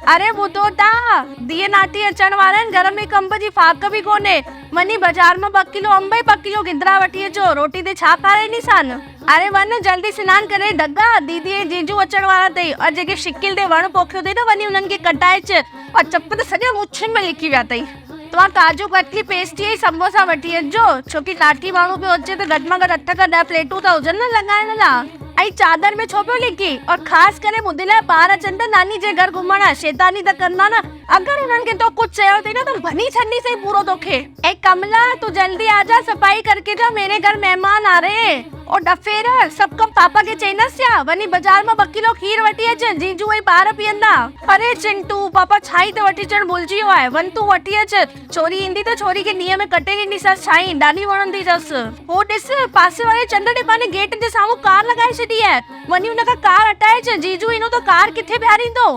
अरे ॿुधो ता, धीअ नाठी अचण वारा आहिनि, घर में कंब जी फाक बि कोन्हे। वञी बाज़ार मां 2 किलो अंब ऐं 2 किलो गिदरा वठी अचो। रोटी ते छा खाराईंदीसान? अरे वञ जल्दी सनान करे ढगा, दीदी ऐं जीजू अचण वारा अथई। और जेके शिकिल ते वण पोखियो अथई न, वञी उन्हनि खे कटाए अच। और चप त सॼा मुछुनि में लिकी विया अथई। तव्हां काजू कतली, पेस्ट्री ऐं समोसा वठी अचिजो, छोकी नाठी माण्हू पियो अचे त घटि में घटि 8 खां 10 प्लेटूं त हुजनि न लॻाइण लाइ। ऐं चादर में छो पियो लिकी? और ख़ासि करे ॿुधी लाइ, ॿार अचनि त नानी जे घर घुमण, शैतानी त कंदा न। अगरि उन्हनि खे तो कुछ चयो अथई न त भनी छॾनी सही पूरो तोखे। ऐं कमला तू जल्दी आ जा, सफाई करके जा, मेरे घर मेहमान आ रहे हैं। और डफेर सब कम पापा के चईनस या, वनी बाजार में 2 किलो खीर वठी अच, जीजू ऐं ॿार पीअंदा। अरे चिंटू पापा छाई त वठी अचण भुलिजी वियो आहे, वन तू वठी अच। छोरी ईंदी त छोरी खे नीअ में कटे ॾींदीसांसि छाई, ॾाढी वणंदी अथसि। हो ॾिस पासे वारे चंद टिपाने गेट जे साम्हूं कार लॻाए छॾी आहे, वञी हुन खां कार हटाए अच। जीजू ईंदो त कार किथे बीहारींदो?